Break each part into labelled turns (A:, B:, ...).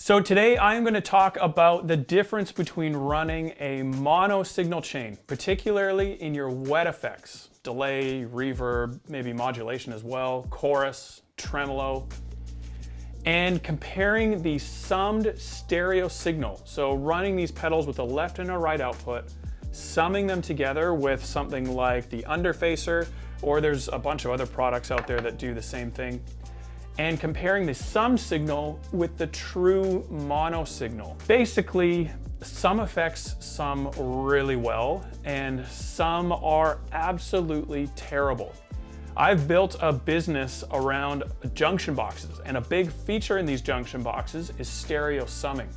A: So today I'm going to talk about the difference between running a mono signal chain, particularly in your wet effects, delay, reverb, maybe modulation as well, chorus, tremolo, and comparing the summed stereo signal. So running these pedals with a left and a right output, summing them together with something like the underfacer, or there's a bunch of other products out there that do the same thing, and comparing the summed signal with the true mono signal. Basically, some effects sum really well, and some are absolutely terrible. I've built a business around junction boxes, and a big feature in these junction boxes is stereo summing.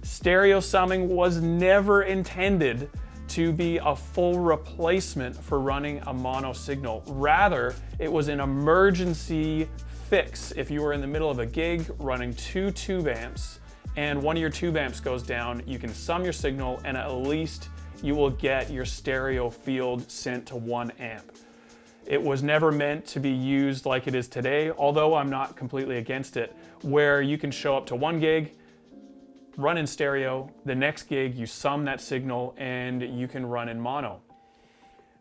A: Stereo summing was never intended to be a full replacement for running a mono signal. Rather, it was an emergency fix if you were in the middle of a gig running 2 tube amps and one of your tube amps goes down. You can sum your signal and at least you will get your stereo field sent to 1 amp. It was never meant to be used like it is today, although I'm not completely against it, where you can show up to 1 gig, run in stereo, the next gig you sum that signal and you can run in mono.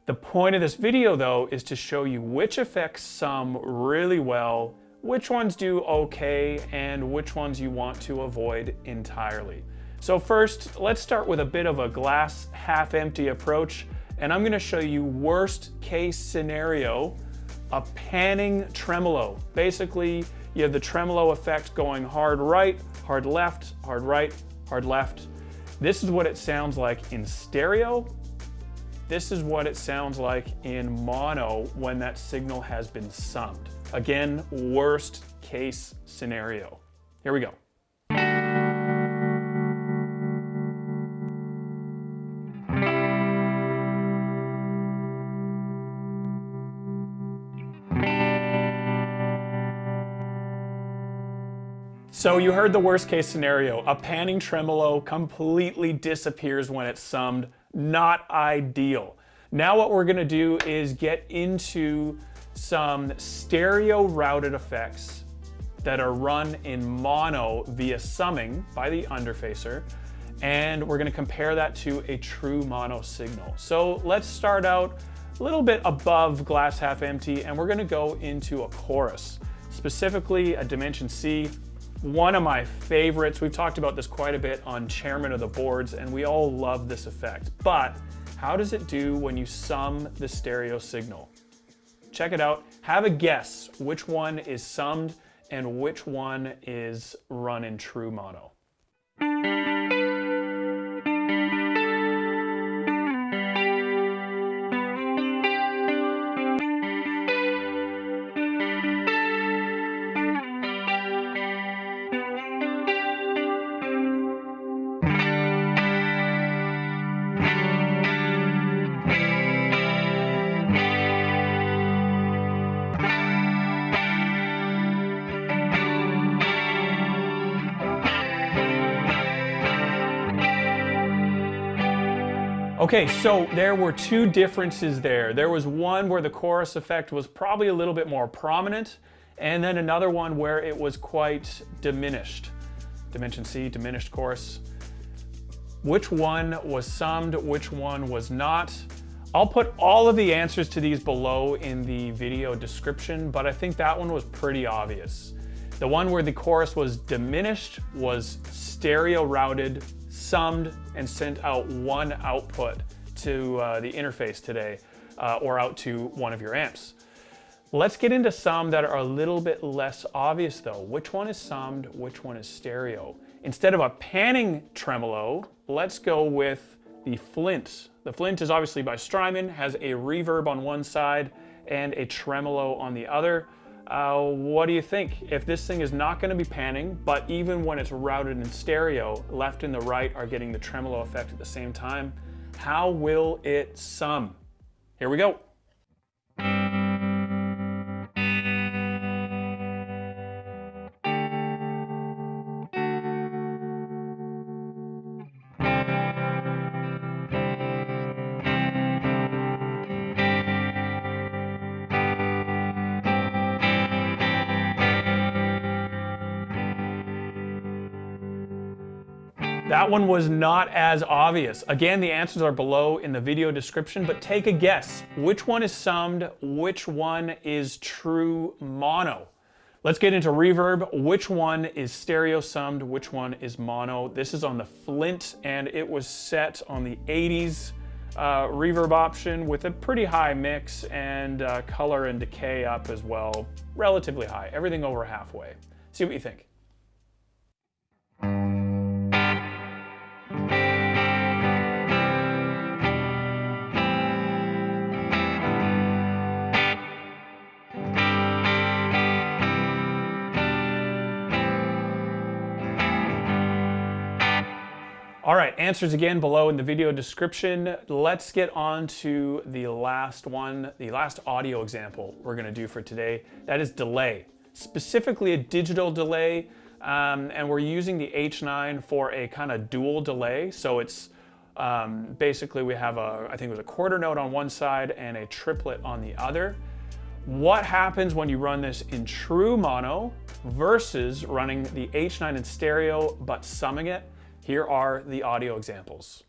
A: The point of this video though is to show you which effects sum really well, which ones do okay, and which ones you want to avoid entirely. So first, let's start with a bit of a glass half empty approach, and I'm going to show you worst case scenario, a panning tremolo. Basically, you have the tremolo effect going hard right, hard left, hard right, hard left. This is what it sounds like in stereo. This is what it sounds like in mono when that signal has been summed. Again, worst case scenario. Here we go. So you heard the worst case scenario. A panning tremolo completely disappears when it's summed. Not ideal. Now what we're gonna do is get into some stereo routed effects that are run in mono via summing by the underfacer, and we're gonna compare that to a true mono signal. So let's start out a little bit above glass half empty, and we're gonna go into a chorus, specifically a Dimension C. One of my favorites. We've talked about this quite a bit on Chairman of the Boards, and we all love this effect. But how does it do when you sum the stereo signal? Check it out. Have a guess which one is summed and which one is run in true mono. Okay, so there were 2 differences there. There was one where the chorus effect was probably a little bit more prominent, and then another one where it was quite diminished. Dimension C, diminished chorus. Which one was summed, which one was not? I'll put all of the answers to these below in the video description, but I think that one was pretty obvious. The one where the chorus was diminished was stereo routed, summed, and sent out 1 output to the interface today, or out to one of your amps. Let's get into some that are a little bit less obvious though. Which one is summed, which one is stereo? Instead of a panning tremolo, let's go with the Flint. The Flint is obviously by Strymon, has a reverb on one side and a tremolo on the other. What do you think? If this thing is not going to be panning, but even when it's routed in stereo, left and the right are getting the tremolo effect at the same time, how will it sum? Here we go. That one was not as obvious. Again, the answers are below in the video description, but take a guess. Which one is summed? Which one is true mono? Let's get into reverb. Which one is stereo summed? Which one is mono? This is on the Flint, and it was set on the 80s reverb option with a pretty high mix and color and decay up as well. Relatively high, everything over halfway. See what you think. All right, answers again below in the video description. Let's get on to the last one, the last audio example we're gonna do for today. That is delay, specifically a digital delay, and we're using the H9 for a kind of dual delay. So it's basically we have I think it was a quarter note on one side and a triplet on the other. What happens when you run this in true mono versus running the H9 in stereo but summing it? Here are the audio examples.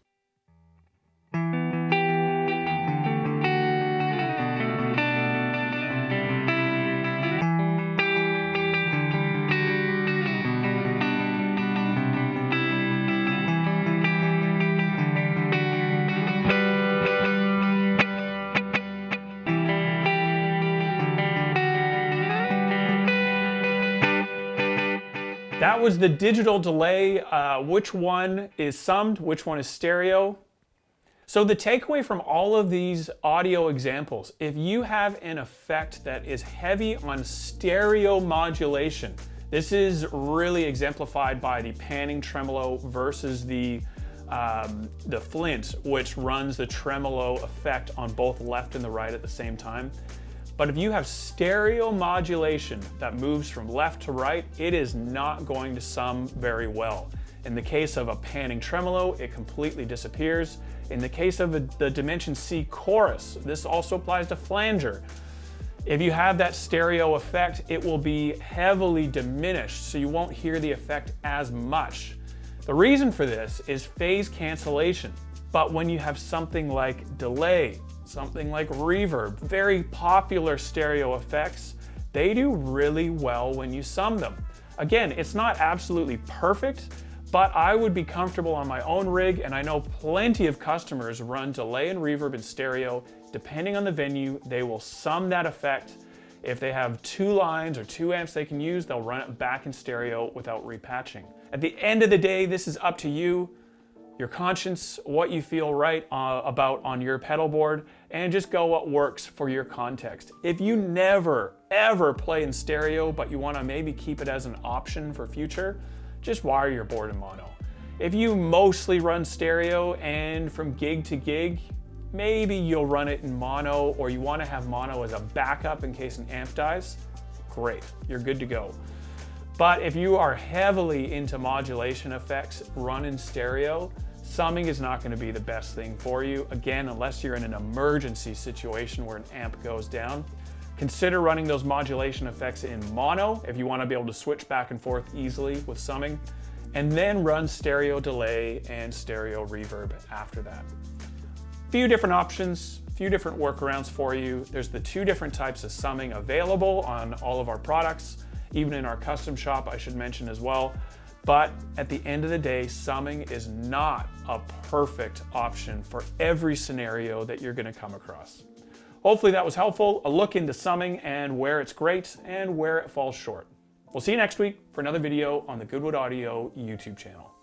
A: That was the digital delay. Which one is summed? Which one is stereo? So the takeaway from all of these audio examples, if you have an effect that is heavy on stereo modulation, this is really exemplified by the panning tremolo versus the Flint, which runs the tremolo effect on both left and the right at the same time. But if you have stereo modulation that moves from left to right, it is not going to sum very well. In the case of a panning tremolo, it completely disappears. In the case of the Dimension C chorus, this also applies to flanger. If you have that stereo effect, it will be heavily diminished, so you won't hear the effect as much. The reason for this is phase cancellation. But when you have something like delay, something like reverb, very popular stereo effects, they do really well when you sum them. Again, it's not absolutely perfect, but I would be comfortable on my own rig, and I know plenty of customers run delay and reverb in stereo. Depending on the venue, they will sum that effect. If they have 2 lines or 2 amps they can use, they'll run it back in stereo without repatching. At the end of the day, this is up to you, your conscience, what you feel right about on your pedal board, and just go what works for your context. If you never, ever play in stereo, but you wanna maybe keep it as an option for future, just wire your board in mono. If you mostly run stereo and from gig to gig, maybe you'll run it in mono, or you wanna have mono as a backup in case an amp dies, great, you're good to go. But if you are heavily into modulation effects, run in stereo, summing is not going to be the best thing for you. Again, unless you're in an emergency situation where an amp goes down. Consider running those modulation effects in mono if you want to be able to switch back and forth easily with summing, and then run stereo delay and stereo reverb after that. Few different options, few different workarounds for you. There's the 2 different types of summing available on all of our products. Even in our custom shop, I should mention as well. But at the end of the day, summing is not a perfect option for every scenario that you're gonna come across. Hopefully that was helpful, a look into summing and where it's great and where it falls short. We'll see you next week for another video on the Goodwood Audio YouTube channel.